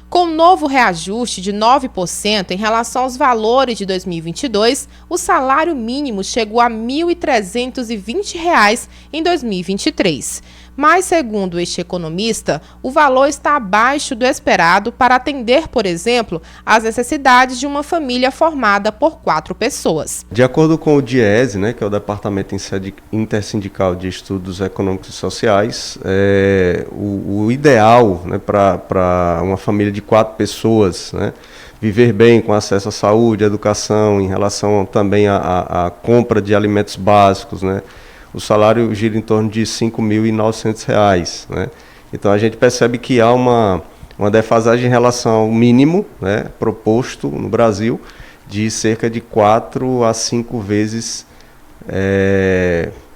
Com o novo reajuste de 9% em relação aos valores de 2022, o salário mínimo chegou a R$ 1.320 em 2023. Mas, segundo este economista, o valor está abaixo do esperado para atender, por exemplo, às necessidades de uma família formada por 4 pessoas. De acordo com o DIESE, que é o Departamento Intersindical de Estudos Econômicos e Sociais, o ideal, para uma família de 4 pessoas, viver bem com acesso à saúde, à educação, em relação também à compra de alimentos básicos, o salário gira em torno de R$ 5.900. Então a gente percebe que há uma defasagem em relação ao mínimo proposto no Brasil, de cerca de 4 a 5 vezes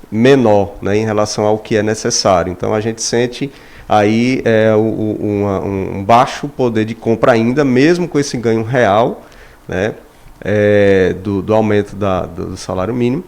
menor em relação ao que é necessário. Então a gente sente aí um baixo poder de compra ainda, mesmo com esse ganho real do aumento do salário mínimo,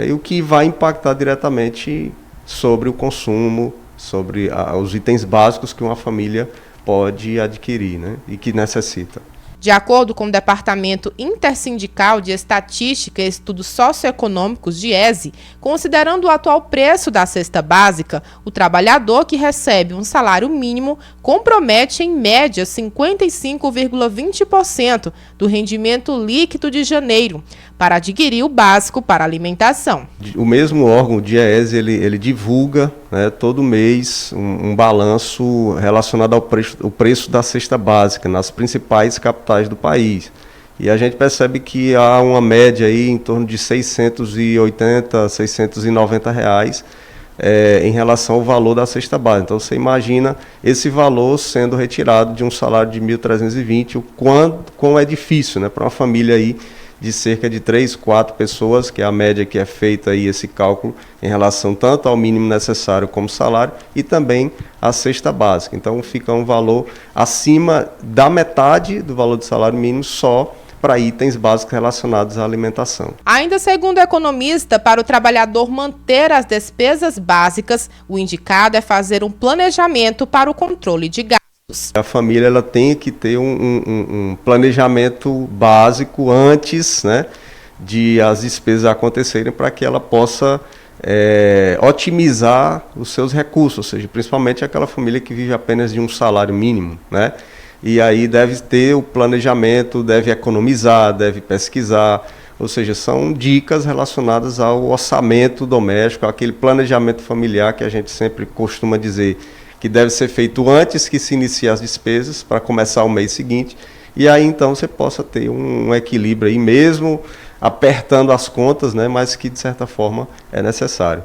e o que vai impactar diretamente sobre o consumo, sobre os itens básicos que uma família pode adquirir e que necessita. De acordo com o Departamento Intersindical de Estatística e Estudos Socioeconômicos, DIESE, considerando o atual preço da cesta básica, o trabalhador que recebe um salário mínimo compromete, em média, 55,20% do rendimento líquido de janeiro para adquirir o básico para alimentação. O mesmo órgão, o DIESE, ele divulga todo mês um balanço relacionado ao preço da cesta básica nas principais capitais do país. E a gente percebe que há uma média aí em torno de R$ 680, R$ 690 em relação ao valor da cesta básica. Então você imagina esse valor sendo retirado de um salário de R$ 1.320, o quão é difícil para uma família aí de cerca de 3, 4 pessoas, que é a média que é feita aí, esse cálculo em relação tanto ao mínimo necessário como salário e também à cesta básica. Então fica um valor acima da metade do valor do salário mínimo só para itens básicos relacionados à alimentação. Ainda segundo o economista, para o trabalhador manter as despesas básicas, o indicado é fazer um planejamento para o controle de gastos. A família ela tem que ter um planejamento básico antes de as despesas acontecerem, para que ela possa otimizar os seus recursos, ou seja, principalmente aquela família que vive apenas de um salário mínimo, E aí deve ter o planejamento, deve economizar, deve pesquisar, ou seja, são dicas relacionadas ao orçamento doméstico, aquele planejamento familiar que a gente sempre costuma dizer que deve ser feito antes que se inicie as despesas, para começar o mês seguinte, e aí então você possa ter um equilíbrio aí, mesmo apertando as contas, mas que de certa forma é necessário.